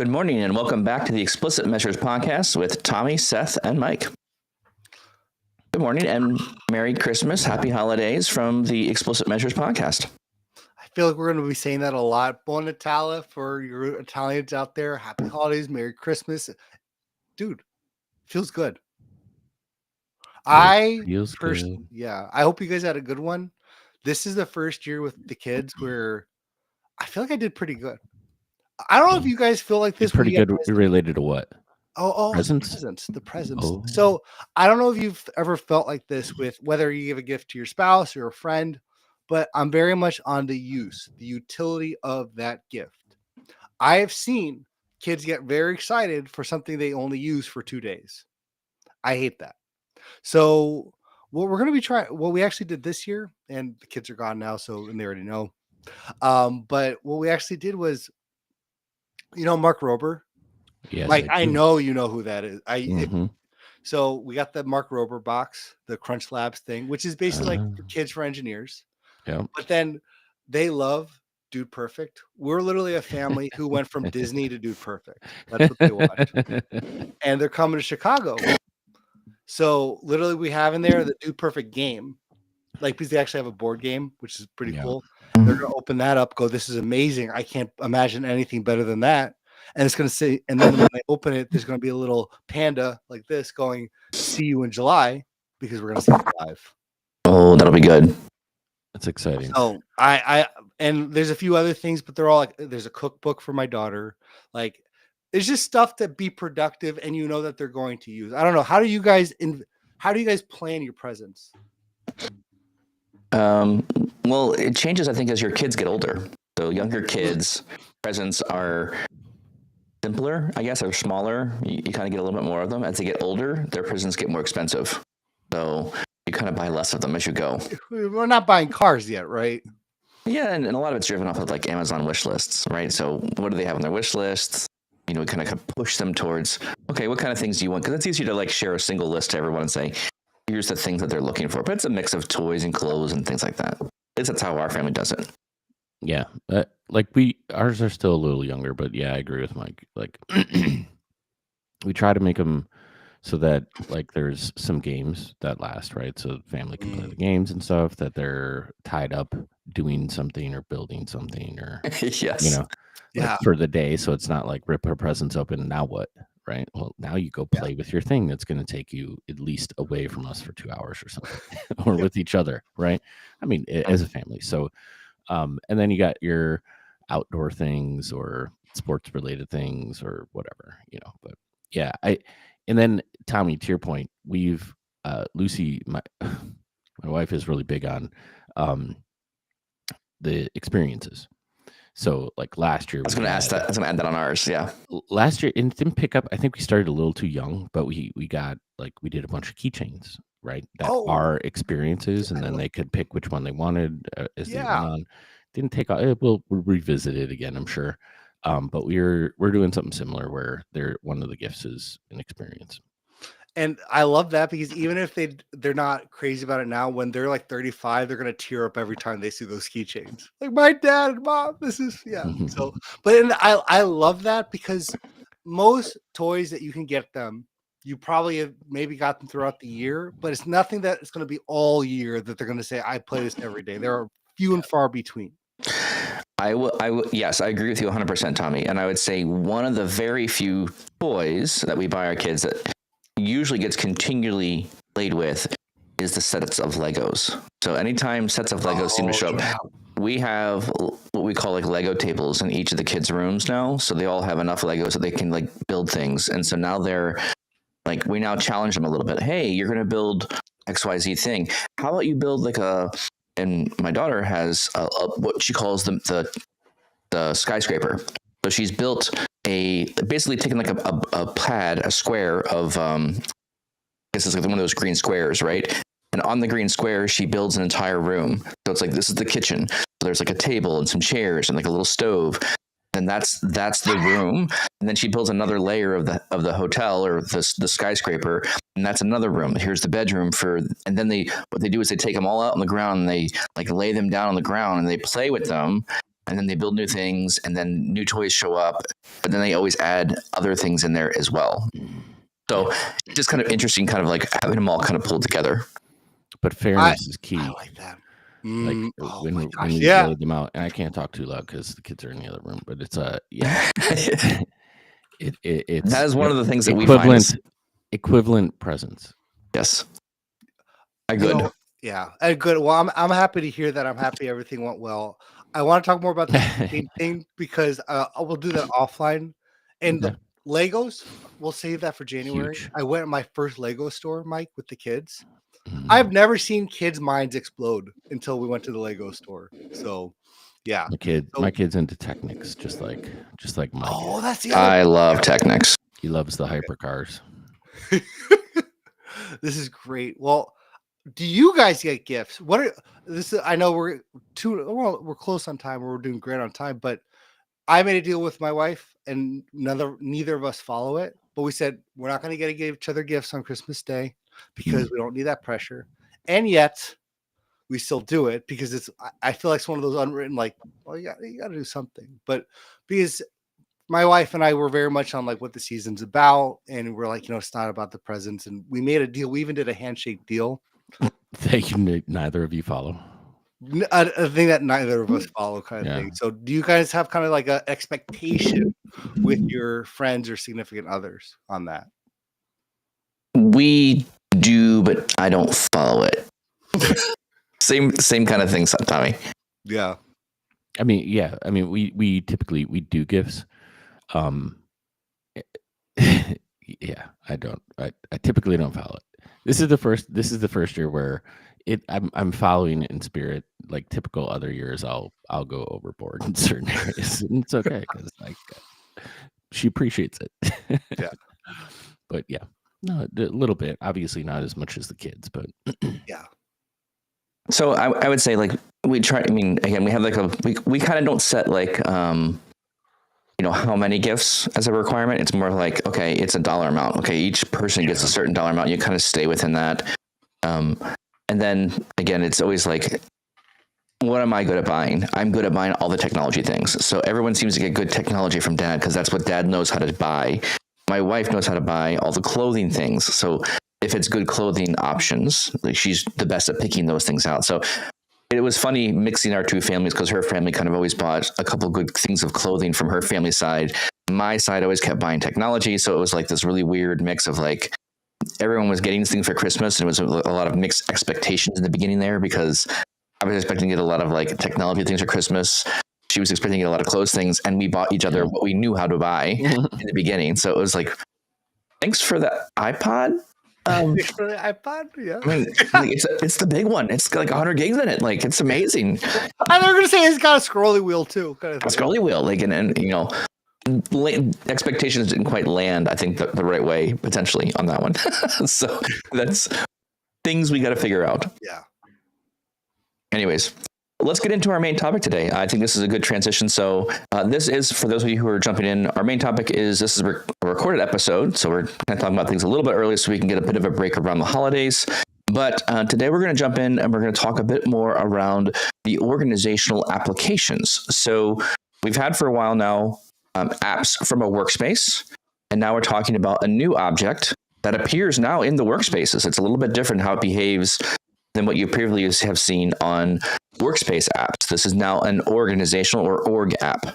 Good morning and welcome back to the Explicit Measures podcast with Tommy, Seth, and Mike. Good morning and Merry Christmas, Happy Holidays from the Explicit Measures podcast. I feel like we're going to be saying that a lot. Buon Natale for your Italians out there. Happy Holidays, Merry Christmas. Dude, feels good. Feels good. Yeah, I hope you guys had a good one. This is the first year with the kids where I feel like I did pretty good. I don't know if you guys feel like this. Pretty good related to what? Presents. The presents. Oh. So I don't know if you've ever felt like this with whether you give a gift to your spouse or a friend, but I'm very much on the utility of that gift. I have seen kids get very excited for something they only use for 2 days. I hate that. So what we're going to be trying, what we actually did this year, and the kids are gone now, and they already know. But what we actually did was, Mark Rober. Yes, Like I know you know who that is. Mm-hmm. So we got the Mark Rober box, the Crunch Labs thing, which is basically like for kids for engineers. Yeah. But then they love Dude Perfect. We're literally a family who went from Disney to Dude Perfect. That's what they watch. And they're coming to Chicago. So literally we have in there the Dude Perfect game. Like, because they actually have a board game, which is pretty cool. They're going to open that up, go, this is amazing. I can't imagine anything better than that. And it's going to say, and then when they open it, there's going to be a little panda like this going, see you in July, because we're going to see it live. Oh, that'll be good. That's exciting. So and there's a few other things, but they're all like, there's a cookbook for my daughter. Like, it's just stuff to be productive and you know that they're going to use. I don't know. How do you guys plan your presents? Well, it changes, I think, as your kids get older. So younger kids' presents are simpler, I guess, or smaller. You kind of get a little bit more of them. As they get older, their presents get more expensive. So you kind of buy less of them as you go. We're not buying cars yet, right? Yeah, and a lot of it's driven off of like Amazon wish lists, right? So what do they have on their wish lists? We kind of push them towards, okay, what kind of things do you want? Because it's easier to like share a single list to everyone and say, here's the things that they're looking for. But it's a mix of toys and clothes and things like that. At least that's how our family does it. Yeah. Ours are still a little younger, but yeah, I agree with Mike. Like, we try to make them so that like there's some games that last, right? So the family can play the games and stuff, that they're tied up doing something or building something or, yes. For the day. So it's not like rip her presents open and now what? Right. Well, now you go play with your thing that's going to take you at least away from us for 2 hours or something, or with each other. Right. I mean, as a family. So, and then you got your outdoor things or sports related things or whatever, but yeah, and then Tommy, to your point, we've, Lucy, my wife is really big on, the experiences. So like last year, I was going to ask that. I was going to add that on ours. Yeah. Last year, and it didn't pick up. I think we started a little too young, but we got we did a bunch of keychains, right? That are experiences, and then they could pick which one they wanted as they went on. Didn't take off. We'll revisit it again, I'm sure. But we're doing something similar where one of the gifts is an experience. And I love that because even if they're not crazy about it now, when they're like 35, they're gonna tear up every time they see those keychains. Like, my dad and mom, this is So, but I love that because most toys that you can get them, you probably have maybe got them throughout the year, but it's nothing that it's gonna be all year that they're gonna say, I play this every day. There are few and far between. Yes, I agree with you 100%, Tommy. And I would say one of the very few toys that we buy our kids that usually gets continually played with is the sets of Legos. So anytime sets of Legos seem to show up, we have what we call like Lego tables in each of the kids' rooms now. So they all have enough Legos that they can like build things. And so now they're like, we now challenge them a little bit. Hey, you're going to build XYZ thing. How about you build like and my daughter has what she calls the skyscraper. So she's built basically taken like a square of, I guess it's like one of those green squares, right? And on the green square, she builds an entire room. So it's like, this is the kitchen. So there's like a table and some chairs and like a little stove. And that's the room. And then she builds another layer of the hotel or the skyscraper, and that's another room. Here's the bedroom and then what they do is they take them all out on the ground and they like lay them down on the ground and they play with them. and then they build new things, and then new toys show up, but then they always add other things in there as well. So just kind of interesting, kind of like having them all kind of pulled together. But fairness is key. I like that. Like Oh when my when gosh, we yeah. laid them out, and I can't talk too loud because the kids are in the other room. But it's it's That is one of the things that we find is, equivalent presence. yes. Good. Good. Well, I'm happy to hear that. I'm happy everything went well. I want to talk more about the same thing because I will do that offline. And the Legos, we'll save that for January. Huge. I went to my first Lego store, Mike, with the kids. Mhm. I've never seen kids' minds explode until we went to the Lego store. So, yeah. My kid's into Technics, just like Mike. Oh, that's the I love Technics. He loves the hypercars. This is great. Well, do you guys get gifts? I know we're close on time, or we're doing great on time, but I made a deal with my wife, and neither of us follow it. But we said we're not going to get each other gifts on Christmas Day because we don't need that pressure. And yet, we still do it because I feel like it's one of those unwritten, like, well, you got to do something. But because my wife and I were very much on like what the season's about, and we're like, it's not about the presents. And we made a deal. We even did a handshake deal. That neither of you follow. A thing that neither of us follow, kind of thing. So, do you guys have kind of like an expectation with your friends or significant others on that? We do, but I don't follow it. Same kind of thing, Tommy. Yeah. I mean, we typically do gifts. Yeah, I typically don't follow it. This is the first year where I'm following it in spirit. Like typical other years, I'll go overboard in certain areas, and it's okay because like she appreciates it. Yeah. But yeah, no, a little bit. Obviously, not as much as the kids, but yeah. So I would say like we try. I mean, again, we have like we kind of don't set like how many gifts as a requirement. It's more like, okay, it's a dollar amount. Okay, each person gets a certain dollar amount. You kind of stay within that. And then again, it's always like, what am I good at buying? I'm good at buying all the technology things. So everyone seems to get good technology from dad because that's what dad knows how to buy. My wife knows how to buy all the clothing things. So if it's good clothing options, like she's the best at picking those things out. So it was funny mixing our two families because her family kind of always bought a couple good things of clothing from her family side. My side always kept buying technology. So it was like this really weird mix of like, everyone was getting things for Christmas, and it was a lot of mixed expectations in the beginning there because I was expecting to get a lot of like technology things for Christmas. She was expecting to get a lot of clothes things, and we bought each other what we knew how to buy in the beginning. So it was like, thanks for the iPod. Thanks for the iPod, yeah. I mean, it's the big one. It's got like 100 gigs in it. Like, it's amazing. I'm going to say it's got a scrolly wheel too. Kind of a scrolly wheel, like, and expectations didn't quite land, I think, the right way potentially on that one. So that's things we got to figure out. Yeah. Anyways, let's get into our main topic today. I think this is a good transition. So this is, for those of you who are jumping in, our main topic is, this is a recorded episode. So we're kind of talking about things a little bit early so we can get a bit of a break around the holidays. But today we're going to jump in and we're going to talk a bit more around the organizational applications. So we've had for a while now apps from a workspace, and now we're talking about a new object that appears now in the workspaces. It's a little bit different how it behaves than what you previously have seen on workspace apps. This is now an organizational or org app.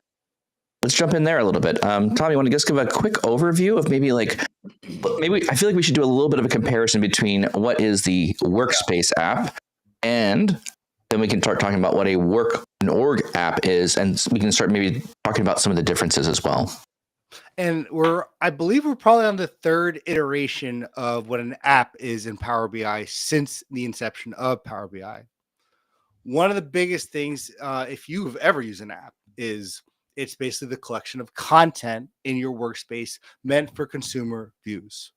Let's jump in there a little bit. Tom, you want to just give a quick overview of maybe I feel like we should do a little bit of a comparison between what is the workspace app, and then we can start talking about what an org app is, and we can start maybe talking about some of the differences as well. And I believe we're probably on the third iteration of what an app is in Power BI since the inception of Power BI. One of the biggest things, if you've ever used an app, is it's basically the collection of content in your workspace meant for consumer views.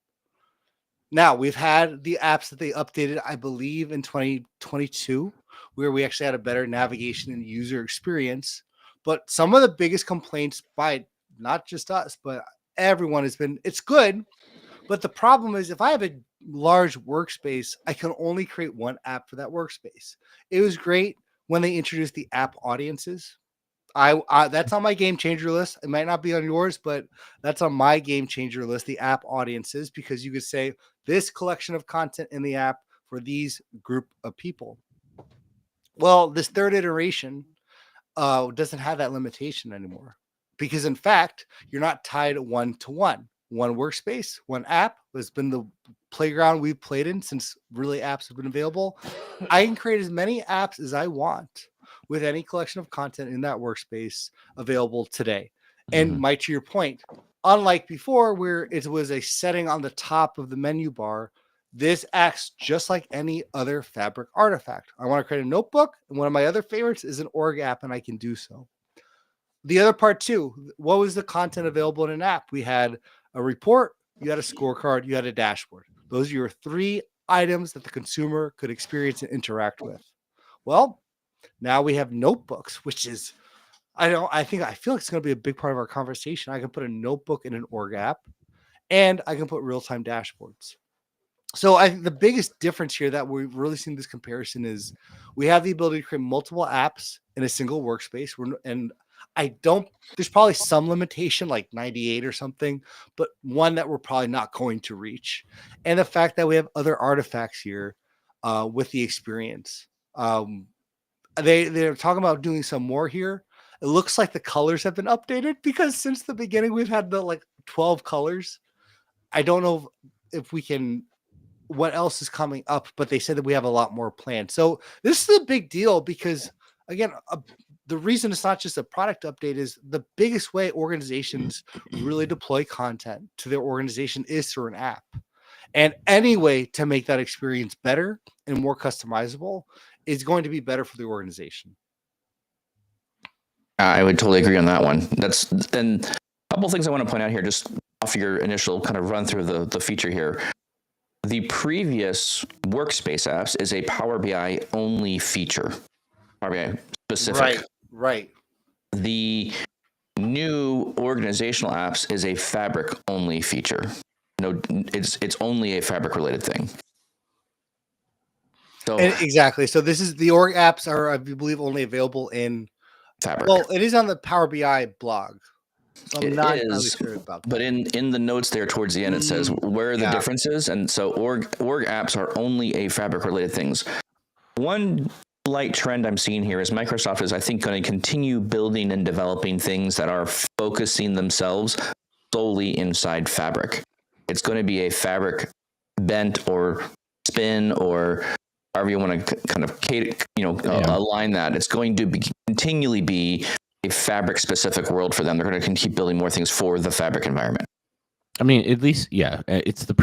Now, we've had the apps that they updated, I believe, in 2022, where we actually had a better navigation and user experience. But some of the biggest complaints by not just us, but everyone has been, it's good. But the problem is, if I have a large workspace, I can only create one app for that workspace. It was great when they introduced the app audiences. That's on my game changer list. It might not be on yours, but that's on my game changer list, the app audiences, because you could say this collection of content in the app for these group of people. Well, this third iteration doesn't have that limitation anymore, because in fact, you're not tied one-to-one. One workspace, one app has been the playground we've played in since really apps have been available. I can create as many apps as I want with any collection of content in that workspace available today. And Mike, to your point, unlike before where it was a setting on the top of the menu bar, this acts just like any other Fabric artifact. I want to create a notebook, and one of my other favorites is an org app, and I can do so. The other part too, what was the content available in an app? We had a report, you had a scorecard, you had a dashboard. Those are your three items that the consumer could experience and interact with. Well, now we have notebooks, which is, I feel like it's going to be a big part of our conversation. I can put a notebook in an org app, and I can put real-time dashboards. So I think the biggest difference here that we've really seen this comparison is we have the ability to create multiple apps in a single workspace. There's probably some limitation like 98 or something, but one that we're probably not going to reach. And the fact that we have other artifacts here with the experience. They're talking about doing some more here. It looks like the colors have been updated, because since the beginning, we've had the 12 colors. I don't know if we can, what else is coming up, but they said that we have a lot more planned. So this is a big deal because, again, the reason it's not just a product update is the biggest way organizations really deploy content to their organization is through an app. And any way to make that experience better and more customizable is going to be better for the organization. I would totally agree on that one. Then a couple of things I want to point out here, just off your initial kind of run through the feature here. The previous workspace apps is a Power BI only feature, Power BI specific. Right. The new organizational apps is a Fabric only feature. No, it's only a Fabric related thing. So exactly. So this is the org apps are, I believe, only available in Fabric. Well, it is on the Power BI blog. So I'm not entirely sure about that. But in the notes there towards the end, it says where are the differences. And so org apps are only a Fabric related things. One light trend I'm seeing here is Microsoft is, I think, going to continue building and developing things that are focusing themselves solely inside Fabric. It's going to be a Fabric bent or spin or however you want to kind of align that. It's going to continually be a Fabric specific world for them. They're going to keep building more things for the Fabric environment. I mean, at least, it's the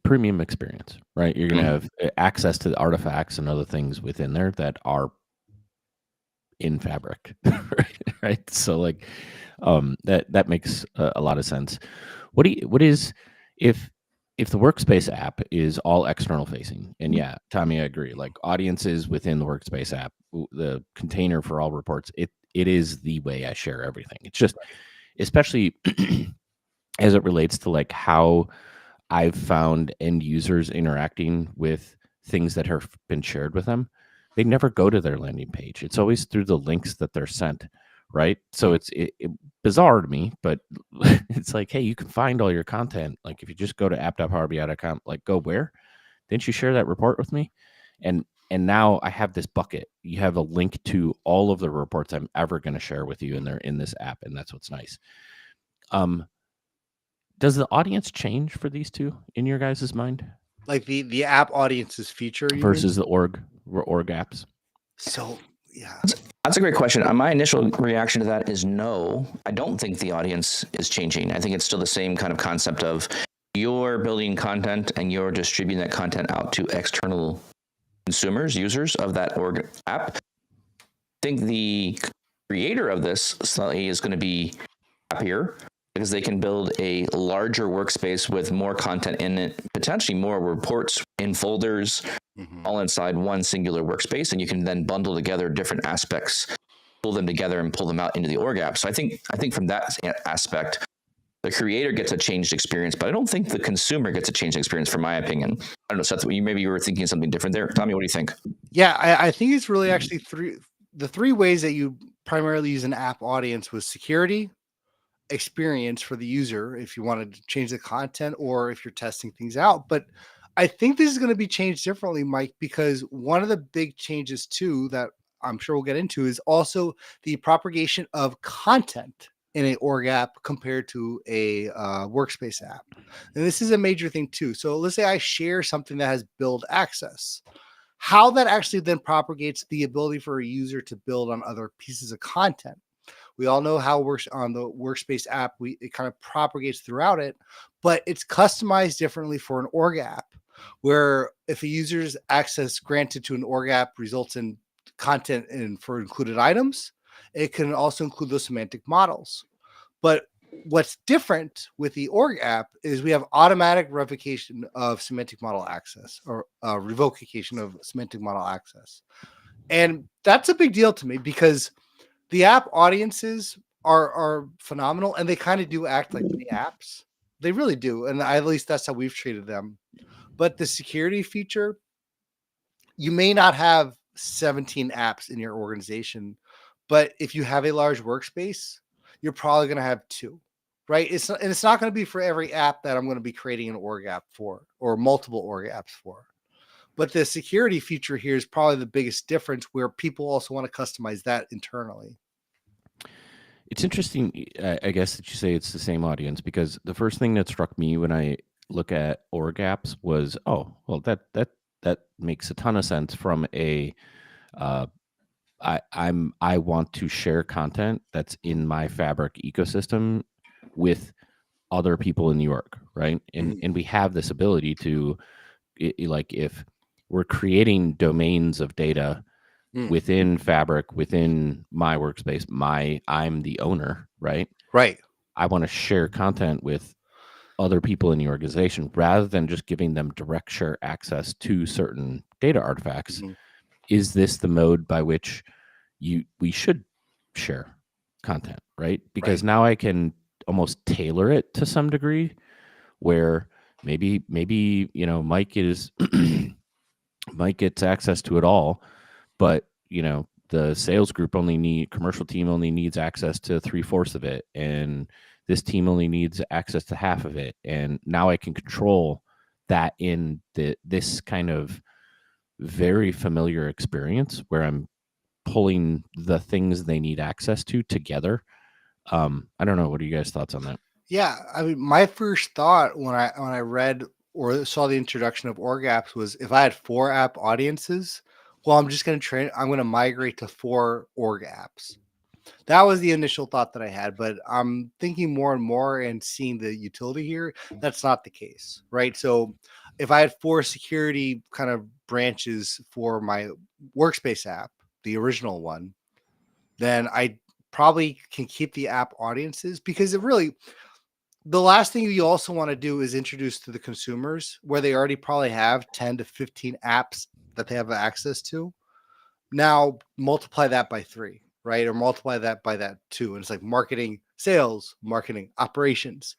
premium experience, right? You're going to have access to the artifacts and other things within there that are in Fabric, right? So that makes a lot of sense. What is if the workspace app is all external facing, and Tommy, I agree, like audiences within the workspace app, the container for all reports, it is the way I share everything. It's just, especially as it relates to like how I've found end users interacting with things that have been shared with them, they never go to their landing page. It's always through the links that they're sent, right? So it's bizarre to me, but it's like, hey, you can find all your content. Like if you just go to app.powerbi.com, like go where? Didn't you share that report with me? And now I have this bucket. You have a link to all of the reports I'm ever going to share with you, and they're in this app, and that's what's nice. Does the audience change for these two in your guys' mind? Like the app audiences feature versus the org apps? So, yeah. That's a great question. My initial reaction to that is no. I don't think the audience is changing. I think it's still the same kind of concept of you're building content and you're distributing that content out to external consumers, users of that org app. I think the creator of this slightly is going to be happier because they can build a larger workspace with more content in it, potentially more reports in folders, all inside one singular workspace, and you can then bundle together different aspects, pull them together, and pull them out into the org app. So I think from that aspect, the creator gets a changed experience, but I don't think the consumer gets a changed experience, from my opinion. I don't know, Seth, maybe you were thinking something different there. Tommy, what do you think? Yeah, I think it's really actually the three ways that you primarily use an app audience with security, experience for the user if you wanted to change the content or if you're testing things out. But I think this is going to be changed differently, Mike, because one of the big changes too that I'm sure we'll get into is also the propagation of content in a org app compared to a workspace app. And this is a major thing too. So let's say I share something that has build access. How that actually then propagates the ability for a user to build on other pieces of content. We all know how it works on the workspace app. It kind of propagates throughout it, but it's customized differently for an org app, where if a user's access granted to an org app results in content and for included items, it can also include those semantic models. But what's different with the org app is we have automatic revocation of semantic model access or revocation of semantic model access. And that's a big deal to me because the app audiences are phenomenal and they kind of do act like mini apps. They really do. And at least that's how we've treated them. But the security feature, you may not have 17 apps in your organization, but if you have a large workspace, you're probably going to have 2, right? It's not going to be for every app that I'm going to be creating an org app for or multiple org apps for. But the security feature here is probably the biggest difference where people also want to customize that internally. It's interesting, I guess, that you say it's the same audience, because the first thing that struck me when I look at org apps was, oh, well, that makes a ton of sense from a I want to share content that's in my Fabric ecosystem with other people in New York, right? And we have this ability to, like, if we're creating domains of data within Fabric, within my workspace, I'm the owner, right? Right. I want to share content with other people in the organization rather than just giving them direct share access to certain data artifacts. Is this the mode by which we should share content, right? Because now I can almost tailor it to some degree, where maybe Mike gets access to it all, but the sales group commercial team only needs access to 3/4 of it, and this team only needs access to half of it. And now I can control that in this kind of very familiar experience where I'm pulling the things they need access to together. I don't know. What are you guys' thoughts on that? Yeah, I mean, my first thought when I read or saw the introduction of org apps was if I had 4 app audiences, well, I'm going to migrate to 4 org apps. That was the initial thought that I had, but I'm thinking more and more and seeing the utility here. That's not the case, right? So if I had 4 security kind of branches for my workspace app, the original one, then I probably can keep the app audiences because the last thing you also want to do is introduce to the consumers where they already probably have 10 to 15 apps that they have access to. Now multiply that by 3, right? Or multiply that by that 2. And it's like marketing, sales, marketing, operations,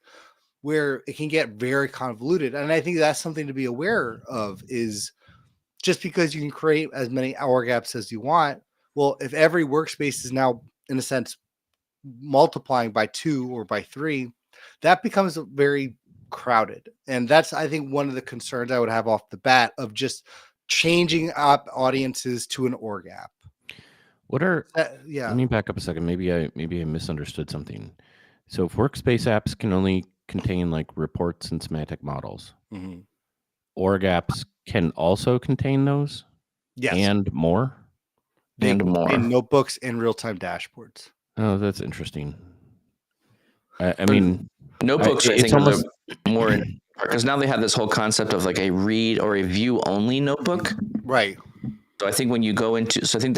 where it can get very convoluted. And I think that's something to be aware of is just because you can create as many org apps as you want. Well, if every workspace is now, in a sense, multiplying by 2 or by 3, that becomes very crowded. And that's, I think, one of the concerns I would have off the bat of just changing up audiences to an org app. Let me back up a second. Maybe I misunderstood something. So if workspace apps can only contain like reports and semantic models, org apps can also contain those. Yes. And more. They contain notebooks and real-time dashboards. Oh, that's interesting. I mean, notebooks, I think, almost more because now they have this whole concept of like a read or a view only notebook. Right. So I think when you go into, I think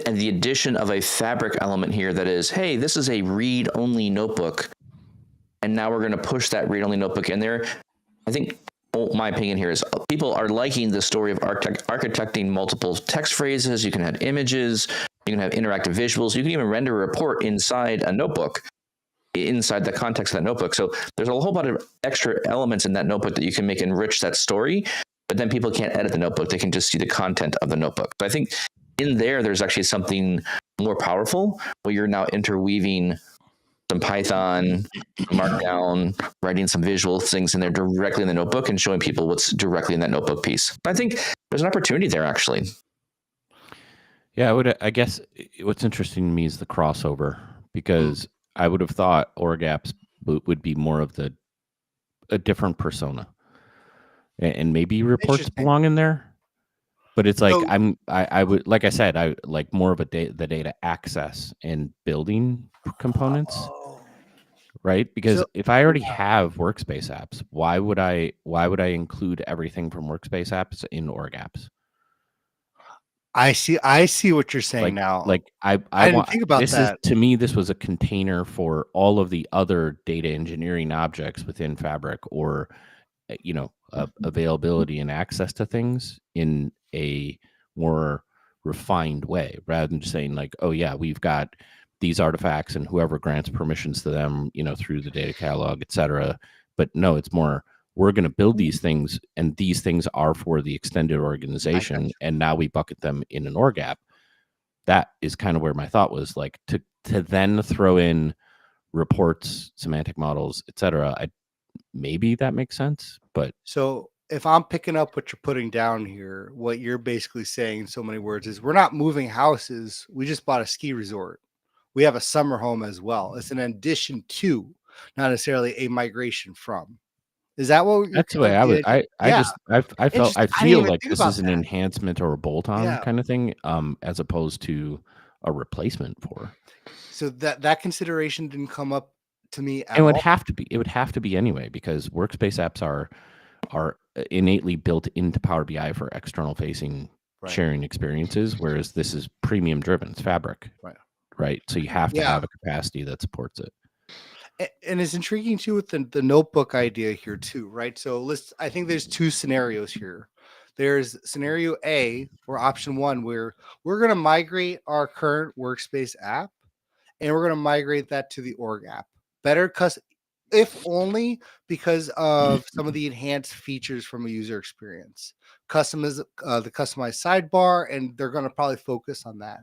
the addition of a Fabric element here that is, hey, this is a read only notebook, and now we're going to push that read only notebook in there. I think my opinion here is people are liking the story of architecting multiple text phrases. You can have images, you can have interactive visuals, you can even render a report inside a notebook, inside the context of that notebook. So there's a whole bunch of extra elements in that notebook that you can make enrich that story, but then people can't edit the notebook. They can just see the content of the notebook. So I think in there's actually something more powerful where you're now interweaving some Python, Markdown, writing some visual things in there directly in the notebook and showing people what's directly in that notebook piece. I think there's an opportunity there, actually. Yeah, I guess what's interesting to me is the crossover, because I would have thought org apps would be more of a different persona, and maybe reports belong in there. But it's like I would, like I said, I like more of the data access and building components, right? Because if I already have workspace apps, why would I include everything from workspace apps in org apps? I see what you're saying now. Like I didn't think about that. To me, this was a container for all of the other data engineering objects within Fabric, or availability and access to things in a more refined way, rather than just saying like, oh yeah, we've got these artifacts and whoever grants permissions to them, through the data catalog, etc. But no, it's more, we're going to build these things, and these things are for the extended organization, and now we bucket them in an org app. That is kind of where my thought was, like, to then throw in reports, semantic models, etc. Maybe that makes sense, but so if I'm picking up what you're putting down here, what you're basically saying in so many words is, we're not moving houses. We just bought a ski resort. We have a summer home as well. It's an addition to, not necessarily a migration from. Is that what that's the way I would? I feel like this is an enhancement or a bolt-on kind of thing, as opposed to a replacement for. So that consideration didn't come up to me at all. It would have to be anyway, because workspace apps are innately built into Power BI for external facing sharing experiences, whereas this is premium driven. It's Fabric, right? So you have to have a capacity that supports it. And it's intriguing too with the notebook idea here too, right? So I think there's two scenarios here. There's scenario A, or option one, where we're going to migrate our current workspace app, and we're going to migrate that to the org app. Better, if only because of some of the enhanced features from a user experience, the customized sidebar, and they're going to probably focus on that.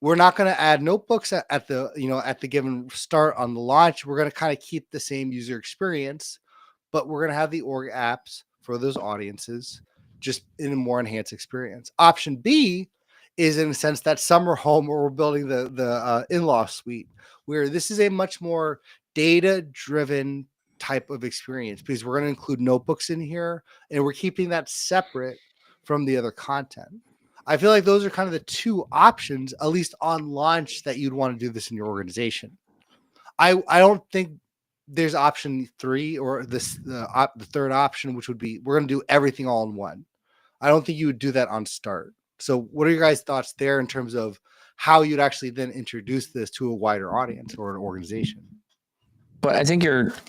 We're not going to add notebooks at the given start on the launch. We're going to kind of keep the same user experience, but we're going to have the org apps for those audiences, just in a more enhanced experience. Option B is, in a sense, that summer home where we're building the in-law suite, where this is a much more data-driven type of experience, because we're going to include notebooks in here, and we're keeping that separate from the other content. I feel like those are kind of the two options, at least on launch, that you'd want to do this in your organization. I don't think there's option 3 or the third option, which would be, we're going to do everything all in one. I don't think you would do that on start. So what are your guys' thoughts there in terms of how you'd actually then introduce this to a wider audience or an organization? But I think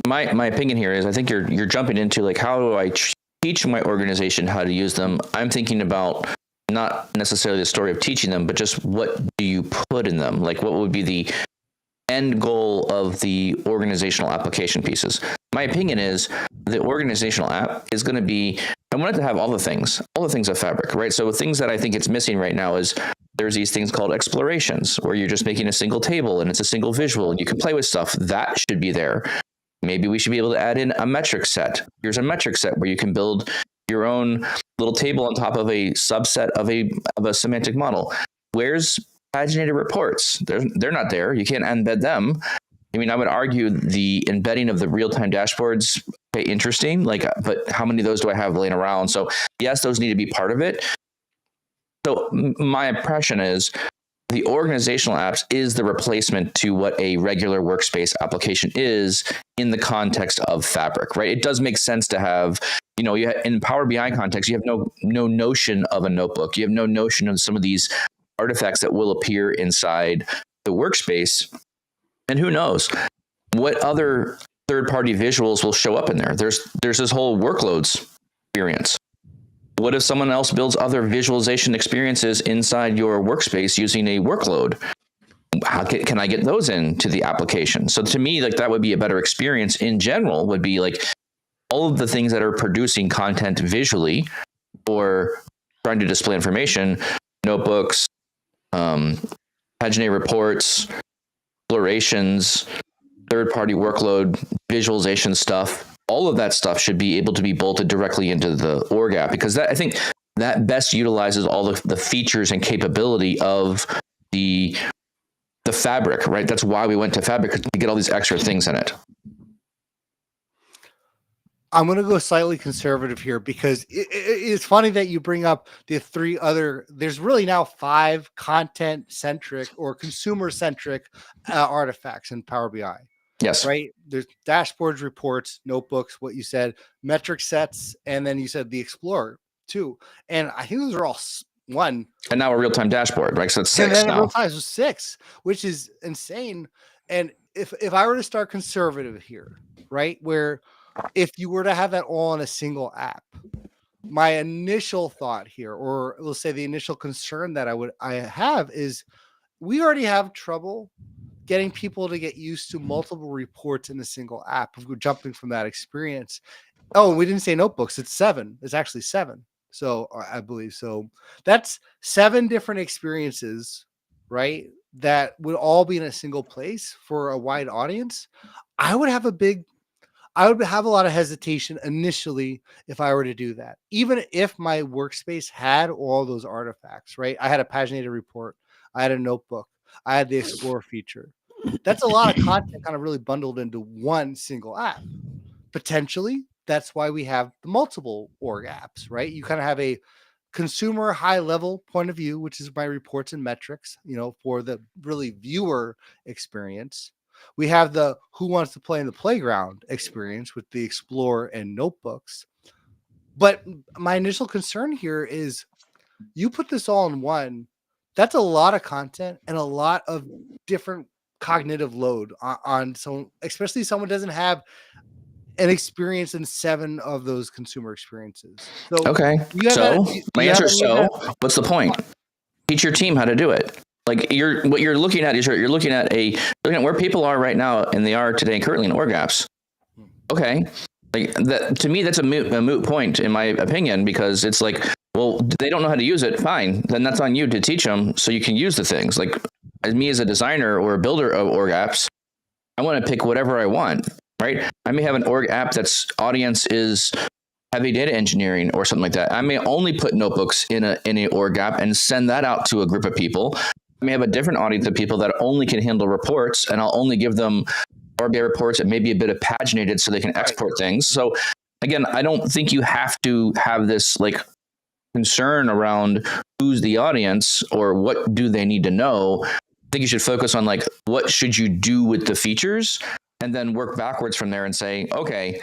my opinion here is, I think you're jumping into like, how do I teach my organization how to use them? I'm thinking about not necessarily the story of teaching them, but just what do you put in them? Like, what would be the end goal of the organizational application pieces? My opinion is the organizational app is going to be, I want it to have all the things of Fabric, right? So things that I think it's missing right now is, there's these things called explorations, where you're just making a single table and it's a single visual and you can play with stuff. That should be there. Maybe we should be able to add in a metric set. Here's a metric set where you can build your own little table on top of a subset of a semantic model. Where's paginated reports? They're not there. You can't embed them. I mean, I would argue the embedding of the real-time dashboards, okay, interesting. Like, but how many of those do I have laying around? So yes, those need to be part of it. So my impression is the organizational apps is the replacement to what a regular workspace application is in the context of Fabric, right? It does make sense to have, in Power BI context, you have no notion of a notebook. You have no notion of some of these artifacts that will appear inside the workspace. And who knows what other third-party visuals will show up in there. There's this whole workloads experience. What if someone else builds other visualization experiences inside your workspace using a workload? How can I get those into the application? So to me, like, that would be a better experience in general, would be like all of the things that are producing content visually or trying to display information notebooks, paginated reports, explorations, third-party workload, visualization stuff. All of that stuff should be able to be bolted directly into the org app, because I think that best utilizes all the features and capability of the fabric, right? That's why we went to fabric, to get all these extra things in it. I'm going to go slightly conservative here, because it's funny that you bring up the three other, there's really now 5 content centric or consumer centric artifacts in Power BI. Yes. Right. There's dashboards, reports, notebooks, what you said, metric sets, and then you said the Explorer too. And I think those are all one. And now a real-time dashboard, right? So it's 6 and then now. Real time is 6, which is insane. And if I were to start conservative here, right, where if you were to have that all in a single app, my initial thought here, or let's say the initial concern that I have is, we already have trouble getting people to get used to multiple reports in a single app. If we're jumping from that experience. Oh, we didn't say notebooks. It's 7. It's actually 7. So I believe so. That's 7 different experiences, right? That would all be in a single place for a wide audience. I would have a lot of hesitation initially if I were to do that, even if my workspace had all those artifacts, right? I had a paginated report, I had a notebook, I had the Explorer feature. That's a lot of content kind of really bundled into one single app. Potentially, that's why we have the multiple org apps, right? You kind of have a consumer high level point of view, which is my reports and metrics, for the really viewer experience. We have the who wants to play in the playground experience with the Explorer and notebooks. But my initial concern here is, you put this all in one, that's a lot of content and a lot of different cognitive load on someone, especially someone doesn't have an experience in 7 of those consumer experiences. So okay. So my answer is so. What's the point? Teach your team how to do it. Like what you're looking at is you're looking at where people are right now, and they are today currently in org apps. Okay, like that, to me, that's a moot point in my opinion, because it's like, well, they don't know how to use it. Fine, then that's on you to teach them so you can use the things. Like, as me as a designer or a builder of org apps, I want to pick whatever I want, right? I may have an org app that's audience is heavy data engineering or something like that. I may only put notebooks in a org app and send that out to a group of people. I may have a different audience of people that only can handle reports, and I'll only give them Power BI reports that may be a bit of paginated so they can export things. So again, I don't think you have to have this like concern around who's the audience or what do they need to know. I think you should focus on like, what should you do with the features, and then work backwards from there and say, okay,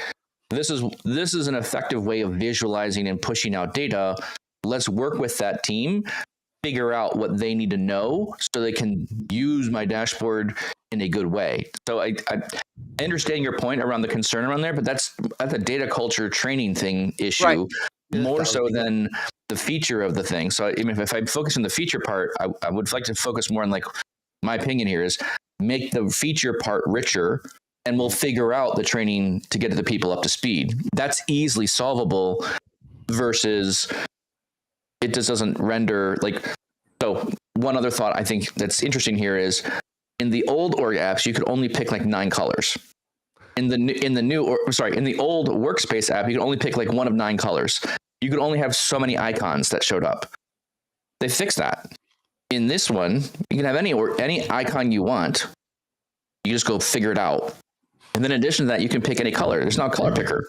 this is an effective way of visualizing and pushing out data. Let's work with that team, figure out what they need to know so they can use my dashboard in a good way. So I understand your point around the concern around there, but that's a data culture training thing issue, right, more so than the feature of the thing. So if I focus on the feature part, I would like to focus more on, like, my opinion here is make the feature part richer, and we'll figure out the training to get the people up to speed. That's easily solvable versus it just doesn't render like. So one other thought I think that's interesting here is, in the old org apps, you could only pick like 9 colors. In the old workspace app, you could only pick like one of 9 colors. You could only have so many icons that showed up. They fixed that. In this one, you can have any icon you want. You just go figure it out. And then in addition to that, you can pick any color. There's not a color picker.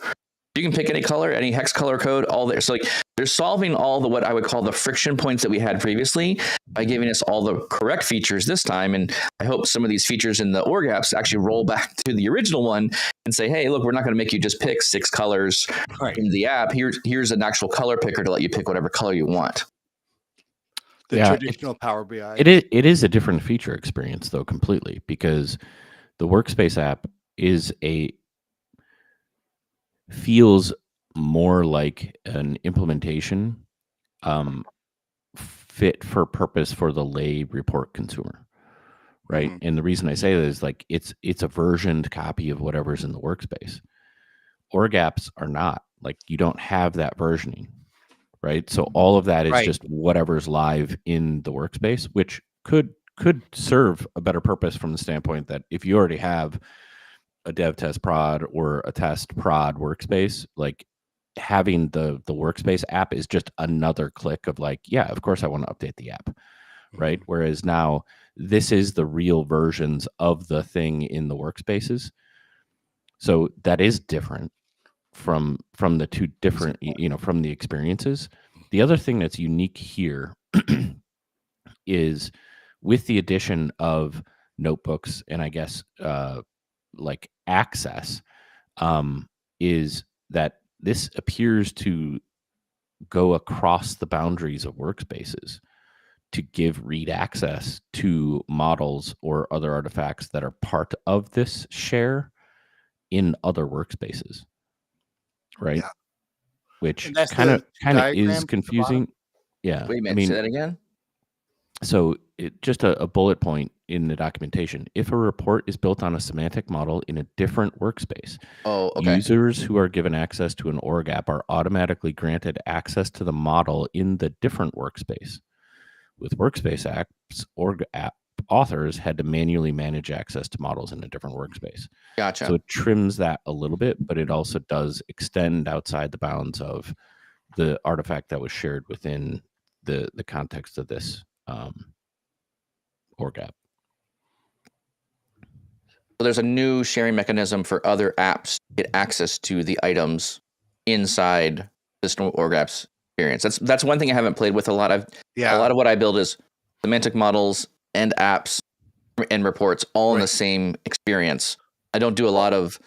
You can pick any color, any hex color code, all there. So like, they're solving all the what I would call the friction points that we had previously by giving us all the correct features this time. And I hope some of these features in the org apps actually roll back to the original one and say, hey, look, we're not going to make you just pick 6 colors in the app. Here's an actual color picker to let you pick whatever color you want. The traditional Power BI. It is a different feature experience, though, completely, because the Workspace app feels more like an implementation fit for purpose for the lay report consumer, right? Mm-hmm. And the reason I say that is like it's a versioned copy of whatever's in the Workspace. Org apps are not. Like, you don't have that versioning, right? So all of that is Right. just whatever's live in the workspace, which could serve a better purpose from the standpoint that if you already have a dev test prod or a test prod workspace, like having the workspace app is just another click of like, yeah, of course I want to update the app, right? Whereas now this is the real versions of the thing in the workspaces. So that is different from the two different, from the experiences. The other thing that's unique here is with the addition of notebooks and I guess like access, is that this appears to go across the boundaries of workspaces to give read access to models or other artifacts that are part of this share in other workspaces, right? Yeah. Which And that's kind of the diagram is at the bottom. confusing. Yeah, Wait a I minute, say mean, that again. so just a bullet point in the documentation. If a report is built on a semantic model in a different workspace, Oh, okay. users who are given access to an org app are automatically granted access to the model in the different workspace. With workspace apps, org app authors had to manually manage access to models in a different workspace. Gotcha. So it trims that a little bit, but it also does extend outside the bounds of the artifact that was shared within the context of this org app. So there's a new sharing mechanism for other apps to get access to the items inside this org apps experience. That's one thing I haven't played with a lot. A lot of what I build is semantic models and apps and reports all in the same experience. I don't do a lot of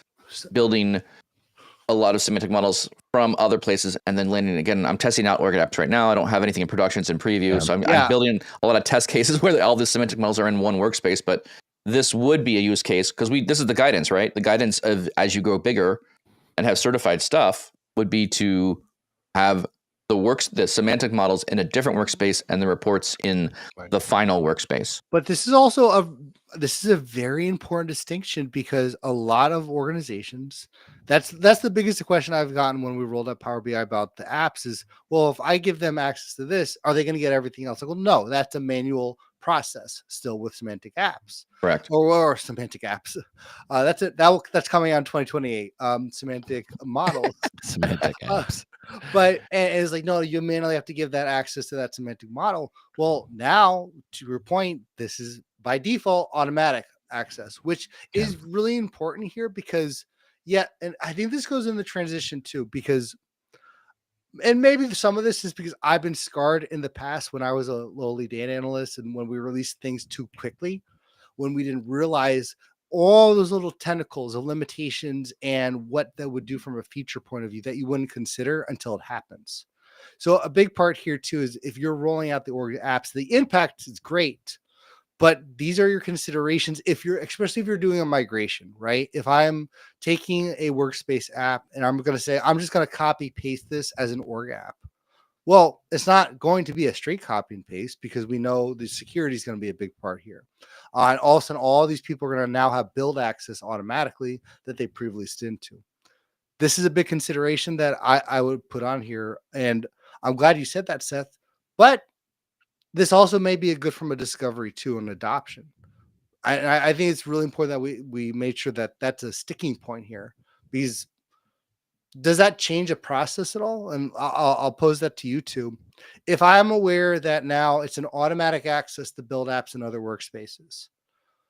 building a lot of semantic models from other places and then landing again. I'm testing out org apps right now. I don't have anything in production, it's in preview. So I'm building a lot of test cases where all the semantic models are in one workspace, but this would be a use case because this is the guidance, right? The guidance of as you grow bigger and have certified stuff would be to have the semantic models in a different workspace and the reports in the final workspace. But this is also a very important distinction because a lot of organizations, that's the biggest question I've gotten when we rolled out Power BI about the apps is, well, if I give them access to this, are they going to get everything else? Like, well, no, that's a manual process still with semantic apps. Correct. Or semantic apps. That's it. That's coming out in 2028. Semantic models. Semantic apps. But and it's like, no, you manually have to give that access to that semantic model. Well, now to your point, this is by default automatic access, which is really important here because, and I think this goes in the transition too, because, and maybe some of this is because I've been scarred in the past when I was a lowly data analyst and when we released things too quickly, when we didn't realize all those little tentacles of limitations and what that would do from a feature point of view that you wouldn't consider until it happens. So a big part here too is if you're rolling out the org apps, the impact is great, but these are your considerations especially if you're doing a migration, right? If I'm taking a workspace app and I'm going to say, I'm just going to copy paste this as an org app. Well, it's not going to be a straight copy and paste because we know the security is going to be a big part here. And all of a sudden, all these people are going to now have build access automatically that they previously didn't to. This is a big consideration that I would put on here. And I'm glad you said that, Seth. But this also may be a good from a discovery to an adoption. I think it's really important that we made sure that that's a sticking point here because does that change a process at all? And I'll pose that to you too. If I'm aware that now it's an automatic access to build apps in other workspaces,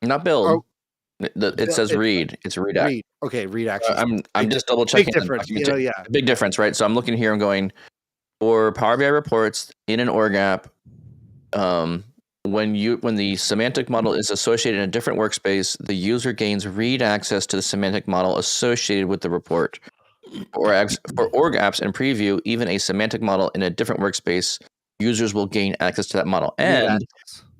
not build. It says read. It's read. Read. Okay, read access. I'm just double checking. Big difference. Big difference, right? So I'm looking here and going for Power BI reports in an org app. When the semantic model is associated in a different workspace, the user gains read access to the semantic model associated with the report. For org apps and preview, even a semantic model in a different workspace, users will gain access to that model. And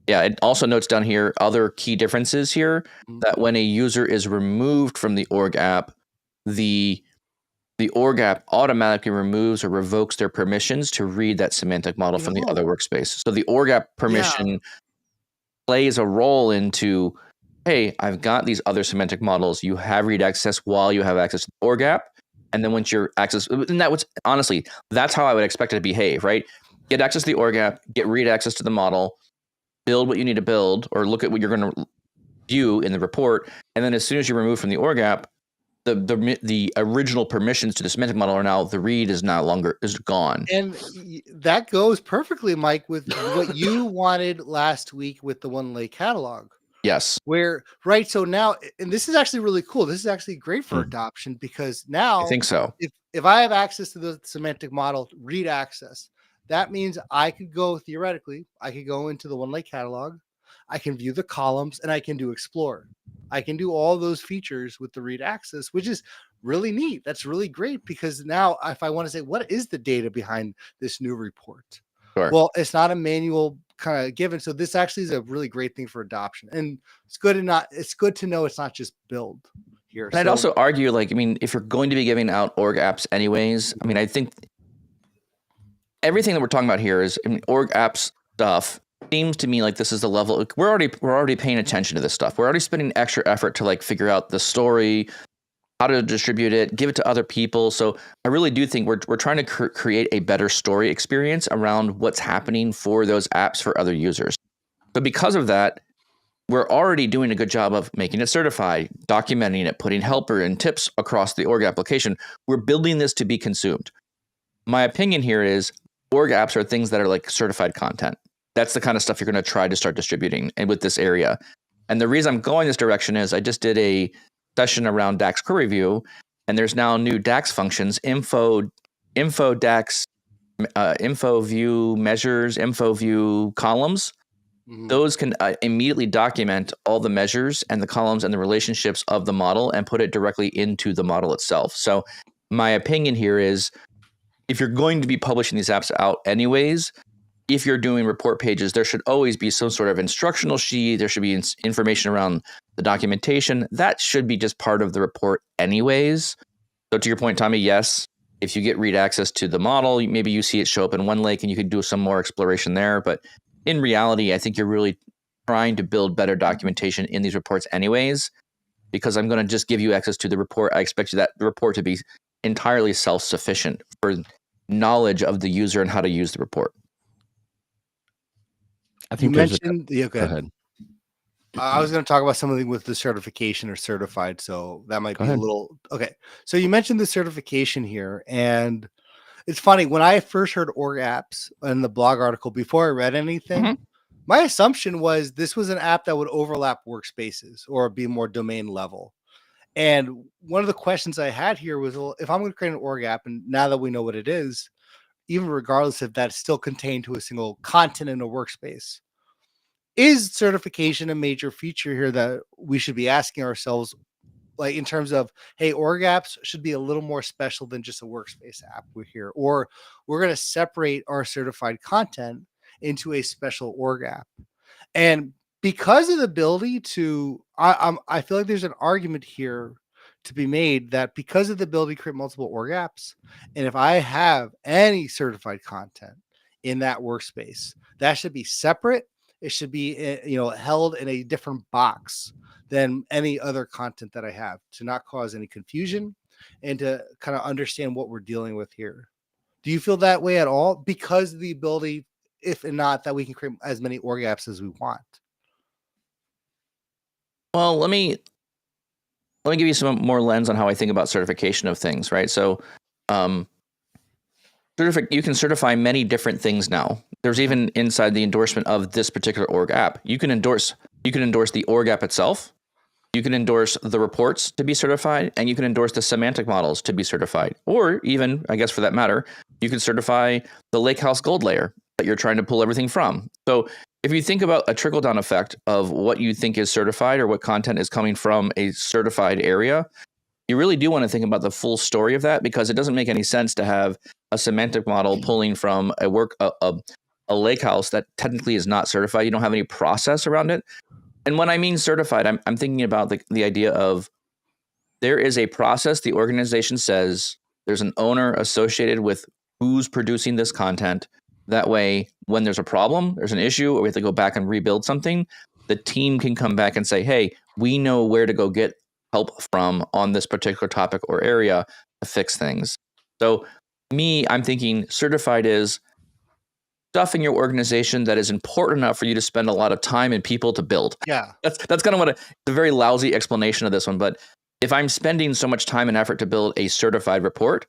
it also notes down here other key differences here that when a user is removed from the org app, the org app automatically removes or revokes their permissions to read that semantic model from the other workspace. So the org app permission plays a role into, hey, I've got these other semantic models. You have read access while you have access to the org app. And then once you're access, and that was honestly, that's how I would expect it to behave, right? Get access to the org app, get read access to the model, build what you need to build, or look at what you're going to view in the report. And then as soon as you remove from the org app, the original permissions to the semantic model are now, the read is gone. And that goes perfectly, Mike, with what you wanted last week with the one lake catalog. Yes. Right. So now, and this is actually really cool. This is actually great for adoption, because now I think so. If I have access to the semantic model, read access, that means I could go into the one lake catalog, I can view the columns, and I can do explore. I can do all those features with the read access, which is really neat. That's really great, because now if I want to say, what is the data behind this new report? Sure. Well, it's not a manual kind of given. So this actually is a really great thing for adoption. And it's good to know it's not just build here. And I'd also argue, like, I mean, if you're going to be giving out org apps anyways, I mean, I think everything that we're talking about here is, I mean, org apps stuff seems to me like this is the level. We're already paying attention to this stuff. We're already spending extra effort to like figure out the story, how to distribute it, give it to other people. So I really do think we're trying to create a better story experience around what's happening for those apps for other users. So because of that, we're already doing a good job of making it certified, documenting it, putting helper and tips across the org application. We're building this to be consumed. My opinion here is org apps are things that are like certified content. That's the kind of stuff you're going to try to start distributing and with this area. And the reason I'm going this direction is I just did a session around DAX query view, and there's now new DAX functions, info DAX, info view measures, info view columns. Mm-hmm. Those can immediately document all the measures and the columns and the relationships of the model and put it directly into the model itself. So my opinion here is, if you're going to be publishing these apps out anyways, if you're doing report pages, there should always be some sort of instructional sheet. There should be information around the documentation. That should be just part of the report anyways. So to your point, Tommy, yes, if you get read access to the model, maybe you see it show up in one lake and you could do some more exploration there. But in reality, I think you're really trying to build better documentation in these reports anyways, because I'm going to just give you access to the report. I expect the report to be entirely self-sufficient for knowledge of the user and how to use the report. I think you mentioned go ahead. I was going to talk about something with the certification or certified, so that might be a little okay. So you mentioned the certification here, and it's funny, when I first heard org apps in the blog article before I read anything, my assumption was this was an app that would overlap workspaces or be more domain level. And one of the questions I had here was, well, if I'm going to create an org app, and now that we know what it is, even regardless if that's still contained to a single content in a workspace, is certification a major feature here that we should be asking ourselves, like in terms of, hey, org apps should be a little more special than just a workspace app we're here, or we're going to separate our certified content into a special org app. And because of the ability to, I feel like there's an argument here to be made that because of the ability to create multiple org apps, and if I have any certified content in that workspace, that should be separate. It should be, held in a different box than any other content that I have, to not cause any confusion and to kind of understand what we're dealing with here. Do you feel that way at all? Because of the ability, if not, that we can create as many org apps as we want. Well, let me give you some more lens on how I think about certification of things, right? So, you can certify many different things now. There's even inside the endorsement of this particular org app, you can endorse the org app itself. You can endorse the reports to be certified, and you can endorse the semantic models to be certified. Or even, I guess for that matter, you can certify the Lakehouse Gold layer that you're trying to pull everything from. So if you think about a trickle-down effect of what you think is certified or what content is coming from a certified area, you really do want to think about the full story of that, because it doesn't make any sense to have a semantic model pulling from a lakehouse that technically is not certified. You don't have any process around it. And when I mean certified, I'm thinking about the idea of, there is a process. The organization says there's an owner associated with who's producing this content. That way, when there's a problem, there's an issue, or we have to go back and rebuild something, the team can come back and say, hey, we know where to go get help from on this particular topic or area. to fix things. So I'm thinking certified is stuff in your organization that is important enough for you to spend a lot of time and people to build. Yeah. That's kind of what the very lousy explanation of this one. But if I'm spending so much time and effort to build a certified report,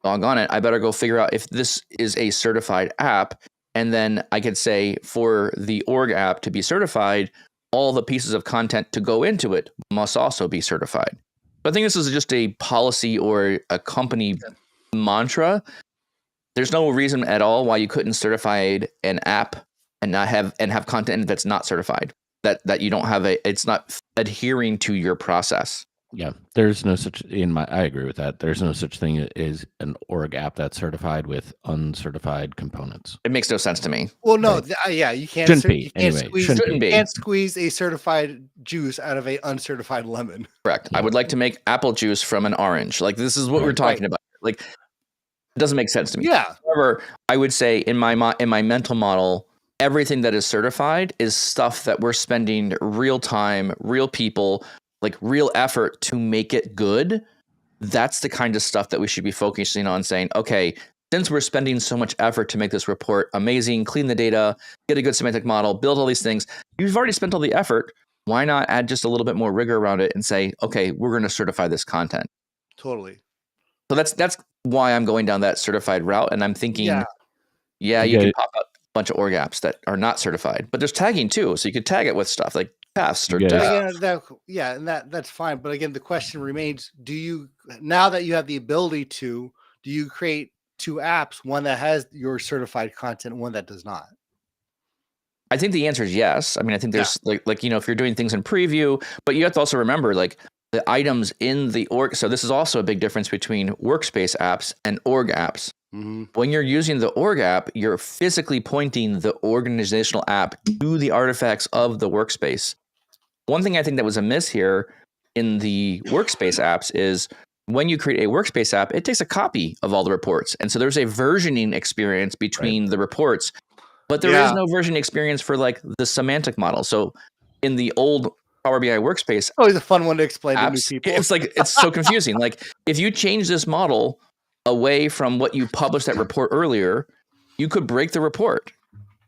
doggone it, I better go figure out if this is a certified app. And then I could say for the org app to be certified, all the pieces of content to go into it must also be certified. But I think this is just a policy or a company mantra. There's no reason at all why you couldn't certify an app and not have content that's not certified. That you don't have it's not adhering to your process. Yeah, there's no such I agree with that. There's no such thing as an org app that's certified with uncertified components. It makes no sense to me. Well, no, yeah, you can't. Shouldn't be. Anyway, shouldn't be. You can't squeeze a certified juice out of a uncertified lemon. Correct. Yeah. I would like to make apple juice from an orange. Like this is what we're talking about. Like it doesn't make sense to me. Yeah. However, I would say in my mental model, everything that is certified is stuff that we're spending real time, real people, like real effort to make it good. That's the kind of stuff that we should be focusing on, saying, okay, since we're spending so much effort to make this report amazing, clean the data, get a good semantic model, build all these things, you've already spent all the effort. Why not add just a little bit more rigor around it and say, okay, we're going to certify this content? Totally. So that's why I'm going down that certified route. And I'm thinking, you can pop out a bunch of org apps that are not certified, but there's tagging too. So you could tag it with stuff like test or that's fine. But again, the question remains, now that you have the ability do you create two apps, one that has your certified content and one that does not? I think the answer is yes. I mean, I think there's like if you're doing things in preview, but you have to also remember like the items in the org. So this is also a big difference between workspace apps and org apps. Mm-hmm. When you're using the org app, you're physically pointing the organizational app to the artifacts of the workspace. One thing I think that was amiss here in the workspace apps is when you create a workspace app, it takes a copy of all the reports. And so there's a versioning experience between the reports, but there is no versioning experience for like the semantic model. So in the old Power BI workspace, always a fun one to explain apps, to new people. It's so confusing. Like if you change this model away from what you published that report earlier, you could break the report.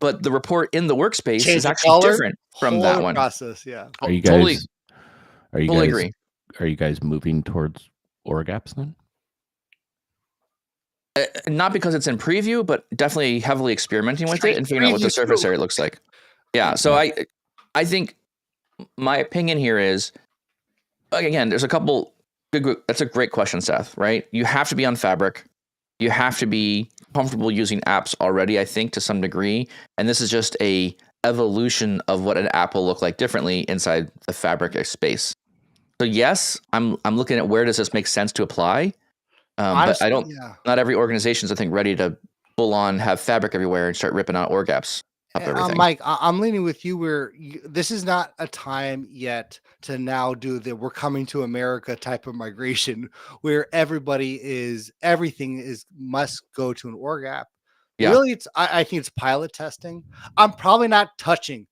But the report in the workspace is actually different from that one. Process, yeah. Are you guys? Agree. Are you guys moving towards org apps then? Not because it's in preview, but definitely heavily experimenting with it and figuring out what the surface area looks like. Yeah. So I think my opinion here is, again, there's a couple. That's a great question, Seth. Right? You have to be on Fabric. You have to be comfortable using apps already, I think, to some degree. And this is just a evolution of what an app will look like differently inside the Fabric space. So yes, I'm looking at where does this make sense to apply. Honestly, but I don't. Yeah. Not every organization is, I think, ready to full on have Fabric everywhere and start ripping out org apps. Mike, I'm leaning with you where this is not a time yet to now do the "we're coming to America" type of migration where everything must go to an org app. Yeah. Really, I think it's pilot testing. I'm probably not touching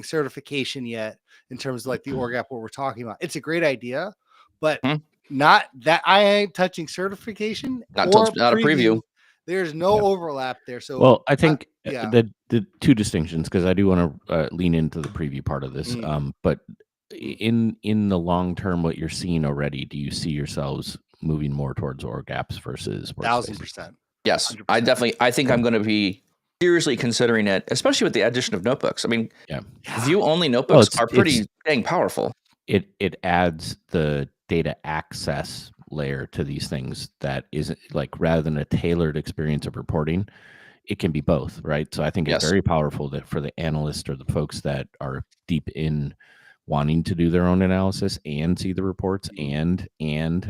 certification yet in terms of like the org app what we're talking about. It's a great idea, but not that I ain't touching certification. Not a preview. There's no overlap there. So, well, I think the two distinctions, because I do want to lean into the preview part of this. But in the long term, what you're seeing already, do you see yourselves moving more towards org apps versus 1,000%? Yes, 100%. I think I'm going to be seriously considering it, especially with the addition of notebooks. I mean, view only notebooks are pretty dang powerful. It adds the data access layer to these things that isn't like, rather than a tailored experience of reporting, it can be both, right? So I think it's very powerful that for the analysts or the folks that are deep in wanting to do their own analysis and see the reports and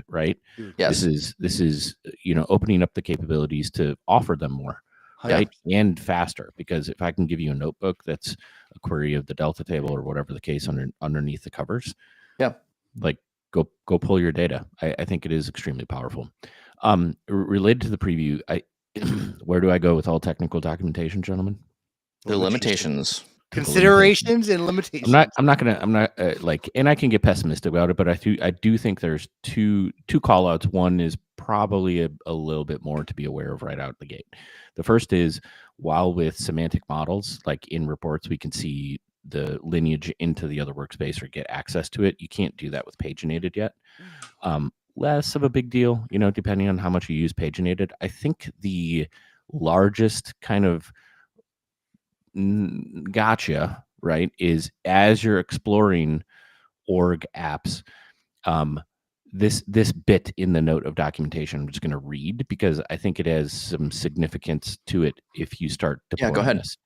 right. Yes. This is opening up the capabilities to offer them more, right? And faster, because if I can give you a notebook that's a query of the Delta table or whatever the case underneath the covers, like go pull your data. I think it is extremely powerful. Related to the preview, where do I go with all technical documentation, gentlemen? The limitations. Considerations and limitations. I'm not and I can get pessimistic about it, but I do think there's two call outs. One is probably a little bit more to be aware of right out the gate. The first is, while with semantic models, like in reports, we can see the lineage into the other workspace or get access to it. You can't do that with paginated yet. Less of a big deal, depending on how much you use paginated. I think the largest kind of gotcha, right, is as you're exploring org apps, this bit in the note of documentation I'm just going to read because I think it has some significance to it if you start deploying go ahead. this.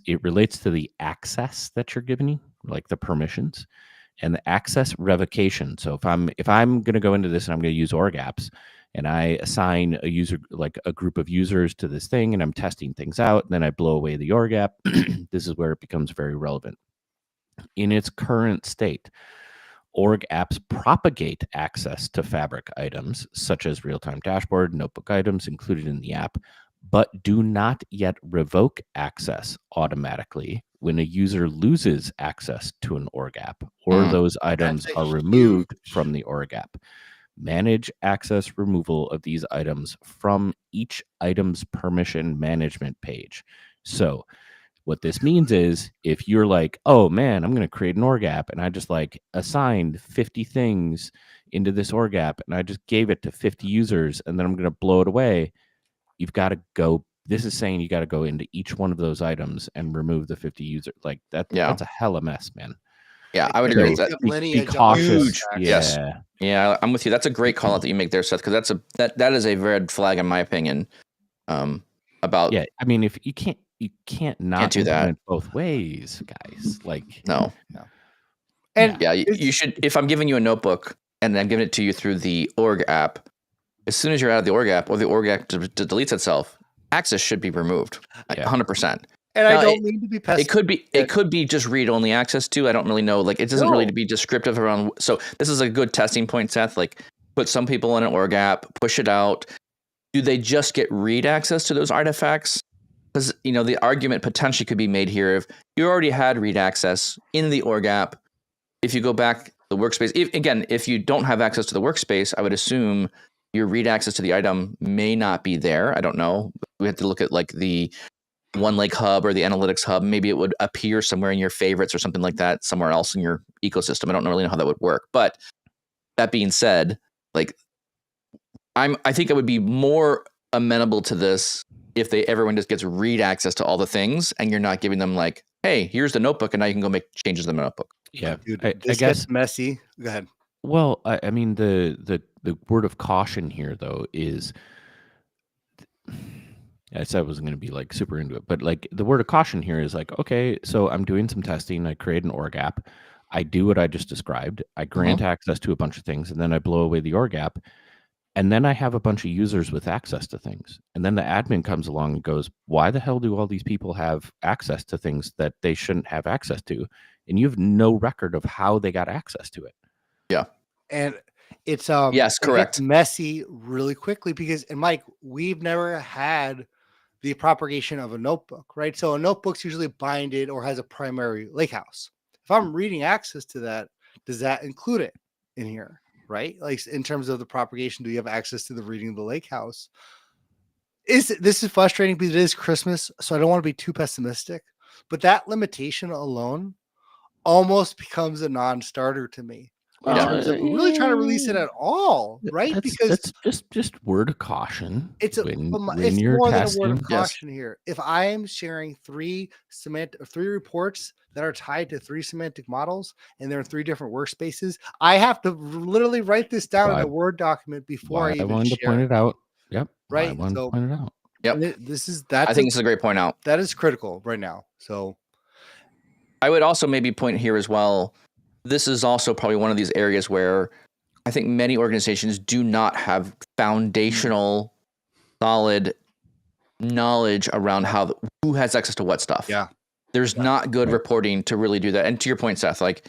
It relates to the access that you're giving, like the permissions and the access revocation. So if I'm going to go into this and I'm going to use org apps and I assign a user, like a group of users to this thing, and I'm testing things out, and then I blow away the org app, this is where it becomes very relevant. In its current state, org apps propagate access to Fabric items, such as real-time dashboard, notebook items included in the app, but do not yet revoke access automatically when a user loses access to an org app or those items are removed from the org app. Manage access removal of these items from each item's permission management page. So what this means is if you're like, oh man, I'm going to create an org app and I just like assigned 50 things into this org app and I just gave it to 50 users and then I'm going to blow it away, you've got to go. This is saying you got to go into each one of those items and remove the 50 users. Like that's a hella mess, man. Yeah, I would agree. Be cautious. Yes. Yeah, I'm with you. That's a great call out that you make there, Seth, because that is a red flag in my opinion. About I mean, if you can't not do that both ways, guys. Like no. And you should. If I'm giving you a notebook and I'm giving it to you through the org app, as soon as you're out of the org app or the org app deletes itself, access should be removed 100%. And I don't mean to be pessimistic. It could be just read-only access too. I don't really know. Like it doesn't really be descriptive around. So this is a good testing point, Seth. Like put some people in an org app, push it out. Do they just get read access to those artifacts? Because the argument potentially could be made here if you already had read access in the org app. If you go back the workspace, if you don't have access to the workspace, I would assume your read access to the item may not be there. I don't know. We have to look at like the OneLake hub or the analytics hub. Maybe it would appear somewhere in your favorites or something like that, somewhere else in your ecosystem. I don't really know how that would work. But that being said, like I think I would be more amenable to this if everyone just gets read access to all the things and you're not giving them like, hey, here's the notebook and now you can go make changes to the notebook. Yeah, dude, I guess gets messy. Go ahead. Well, I mean the word of caution here though is, I said I wasn't going to be like super into it, but like the word of caution here is like, okay, so I'm doing some testing. I create an org app. I do what I just described. I grant access to a bunch of things and then I blow away the org app. And then I have a bunch of users with access to things. And then the admin comes along and goes, why the hell do all these people have access to things that they shouldn't have access to? And you have no record of how they got access to it. Yeah. And it's yes, correct. It gets messy really quickly because, and Mike, we've never had the propagation of a notebook, right? So a notebook's usually binded or has a primary lakehouse. If I'm reading access to that, does that include it in here? Right? Like in terms of the propagation, do you have access to the reading of the lake house? This is frustrating because it is Christmas, so I don't want to be too pessimistic, but that limitation alone almost becomes a non-starter to me. In terms of really trying to release it at all, right? Because that's just word of caution. It's when more than a word of caution here. If I am sharing three reports that are tied to three semantic models and they're in three different workspaces, I have to literally write this down in a Word document before I even wanted to point it out. Yep. Right. I wanted to point it out. Yep. I think this is a great point out. That is critical right now. So I would also maybe point here as well. This is also probably one of these areas where I think many organizations do not have foundational, solid knowledge around who has access to what stuff. Yeah. There's not good reporting to really do that. And to your point, Seth, like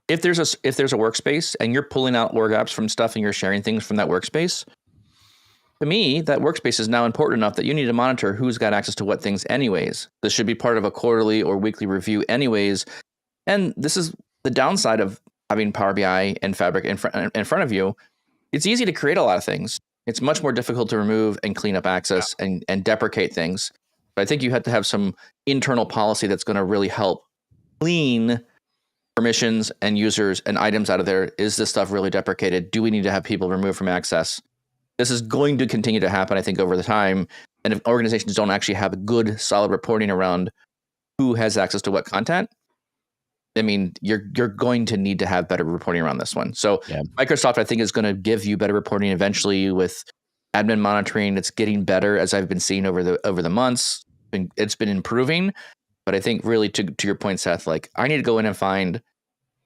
if there's a workspace and you're pulling out org apps from stuff and you're sharing things from that workspace, to me, that workspace is now important enough that you need to monitor who's got access to what things anyways. This should be part of a quarterly or weekly review anyways. And this is the downside of having Power BI and Fabric in front of you. it's easy to create a lot of things. It's much more difficult to remove and clean up access and deprecate things. But I think you have to have some internal policy that's going to really help clean permissions and users and items out of there. Is this stuff really deprecated? Do we need to have people removed from access? This is going to continue to happen, I think, over the time. And if organizations don't actually have a good, solid reporting around who has access to what content, I mean, you're going to need to have better reporting around this one. So Microsoft, I think, is going to give you better reporting eventually with admin monitoring. It's getting better, as I've been seeing over the months. It's been improving. But I think really to your point, Seth, like I need to go in and find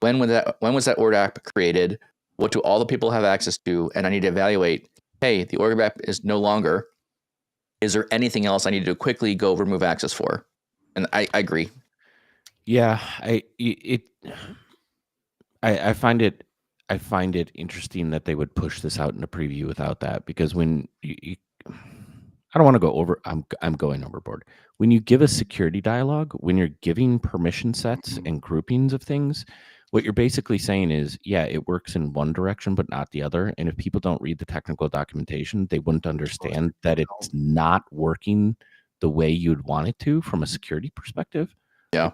when was that org app created? What do all the people have access to? And I need to evaluate, hey, the org app is no longer. Is there anything else I need to quickly go remove access for? And I agree. Yeah, I find it interesting that they would push this out in a preview without that, because when I don't want to go over. I'm going overboard. When you give a security dialog, when you're giving permission sets and groupings of things, what you're basically saying is, yeah, it works in one direction, but not the other. And if people don't read the technical documentation, they wouldn't understand that it's not working the way you'd want it to from a security perspective. Yeah.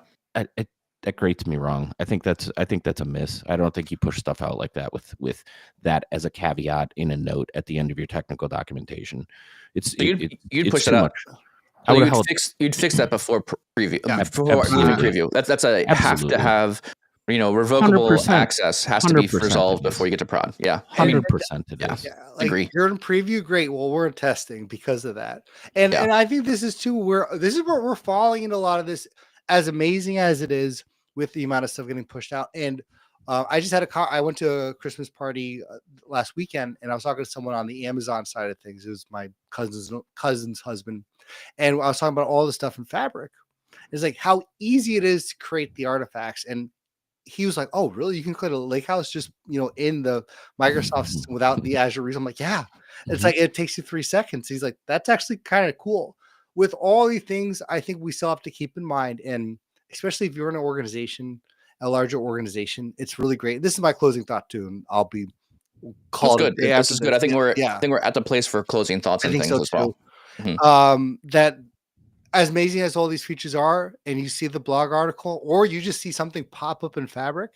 That grates me wrong. I think that's a miss. I don't think you push stuff out like that with that as a caveat in a note at the end of your technical documentation. You'd push it out. You'd fix that before preview. Before preview. That's a have to have. Revocable 100%. Access has to be resolved before you get to prod. Yeah, 100% it is. Yeah, agree. You're in preview, great. Well, we're in testing because of that, and I think this is too. This is where we're falling into a lot of this. As amazing as it is with the amount of stuff getting pushed out, and I just had I went to a Christmas party last weekend, and I was talking to someone on the Amazon side of things. It was my cousin's husband, and I was talking about all the stuff in Fabric. It's like how easy it is to create the artifacts, and he was like, "Oh, really? You can create a lakehouse just in the Microsoft system without the Azure resource?" I'm like, "Yeah." It's like it takes you 3 seconds. He's like, "That's actually kind of cool." With all these things, I think we still have to keep in mind, and especially if you're in an organization, a larger organization, it's really great. This is my closing thought too, and I'll be called. Good. This is good. I think we're at the place for closing thoughts and things as well. Mm-hmm. That as amazing as all these features are, and you see the blog article, or you just see something pop up in Fabric,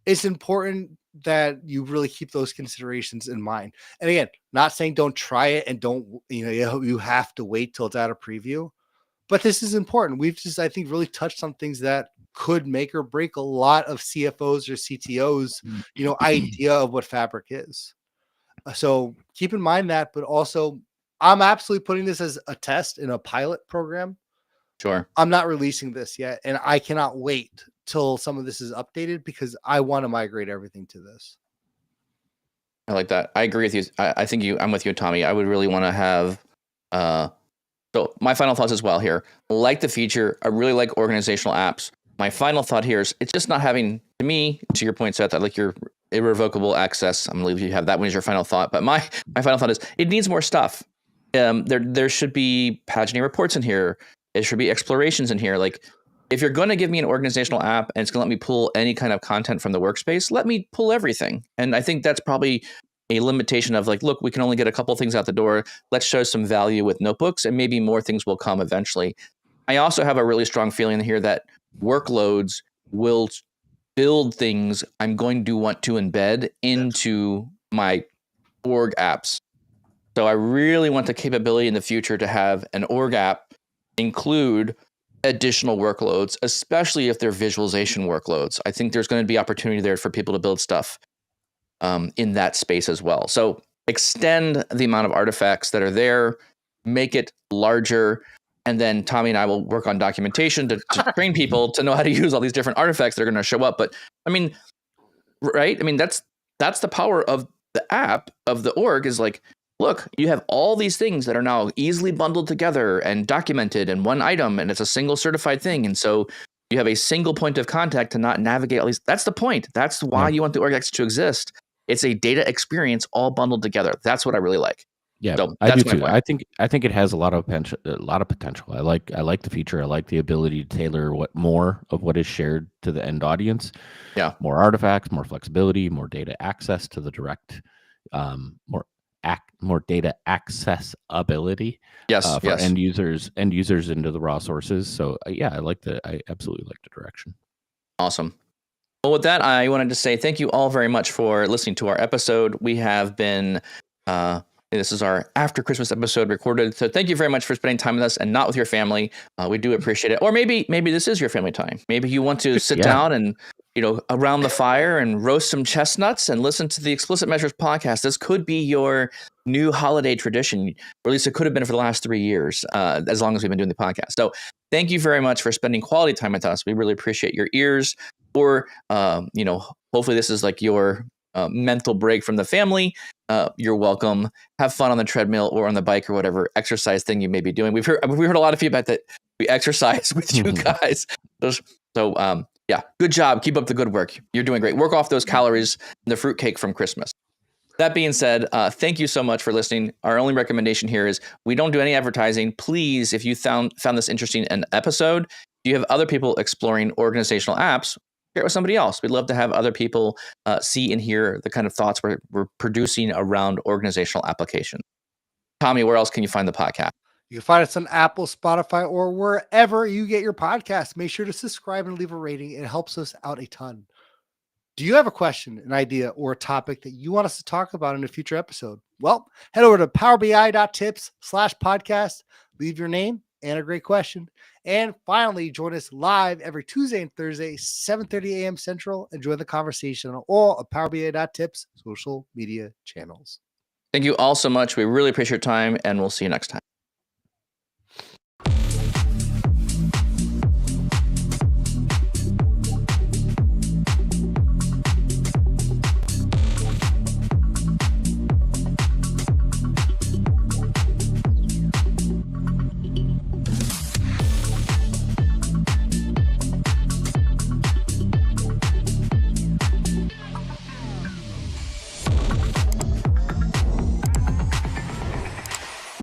it's important that you really keep those considerations in mind. And again, not saying don't try it and don't, you have to wait till it's out of preview, but this is important. We've just, I think, really touched on things that could make or break a lot of CFOs or CTOs, idea of what Fabric is. So keep in mind that, but also I'm absolutely putting this as a test in a pilot program. Sure. I'm not releasing this yet, and I cannot wait till some of this is updated because I want to migrate everything to this. I like that. I agree with you. I think I'm with you, Tommy. I would really want to have, so my final thoughts as well here. Like the feature, I really like organizational apps. My final thought here is it's just not having, to me, to your point, Seth, I like your irrevocable access. I'm going to leave you have that one as your final thought. But my final thought is it needs more stuff. There should be paginating reports in here. There should be explorations in here. Like, if you're going to give me an organizational app and it's going to let me pull any kind of content from the workspace, let me pull everything. And I think that's probably a limitation of like, look, we can only get a couple things out the door. Let's show some value with notebooks, and maybe more things will come eventually. I also have a really strong feeling here that workloads will build things I'm going to want to embed into my org apps. So I really want the capability in the future to have an org app include additional workloads, especially if they're visualization workloads. I think there's going to be opportunity there for people to build stuff in that space as well. So extend the amount of artifacts that are there, make it larger, and then Tommy and I will work on documentation to train people to know how to use all these different artifacts that are going to show up. But I mean, right? I mean, that's the power of the app, of the org, is like, look, you have all these things that are now easily bundled together and documented in one item, and it's a single certified thing. And so you have a single point of contact to not navigate all these. That's the point. That's why you want the org to exist. It's a data experience all bundled together. That's what I really like. Yeah, so I do too. Point. I think it has a lot of potential. I like the feature. I like the ability to tailor more of what is shared to the end audience. Yeah, more artifacts, more flexibility, more data access to the direct more data accessibility Yes, for yes. end users into the raw sources. So I absolutely like the direction. Awesome. Well, with that, I wanted to say thank you all very much for listening to our episode. We have been, this is our after Christmas episode recorded. So thank you very much for spending time with us and not with your family. We do appreciate it. Or maybe this is your family time. Maybe you want to sit down and, around the fire and roast some chestnuts and listen to the Explicit Measures podcast. This could be your new holiday tradition, or at least it could have been for the last 3 years, as long as we've been doing the podcast. So thank you very much for spending quality time with us. We really appreciate your ears. Or, hopefully this is like your mental break from the family. You're welcome. Have fun on the treadmill or on the bike or whatever exercise thing you may be doing. We've heard a lot of feedback that we exercise with you guys. So, good job. Keep up the good work. You're doing great. Work off those calories in the fruitcake from Christmas. That being said, thank you so much for listening. Our only recommendation here is we don't do any advertising. Please, if you found this interesting an episode, if you have other people exploring organizational apps, share it with somebody else. We'd love to have other people see and hear the kind of thoughts we're producing around organizational applications. Tommy, where else can you find the podcast? You can find us on Apple, Spotify, or wherever you get your podcast. Make sure to subscribe and leave a rating. It helps us out a ton. Do you have a question, an idea, or a topic that you want us to talk about in a future episode? Well, head over to powerbi.tips/podcast. Leave your name and a great question. And finally, join us live every Tuesday and Thursday, 7:30 a.m. Central, and join the conversation on all of powerbi.tips social media channels. Thank you all so much. We really appreciate your time, and we'll see you next time.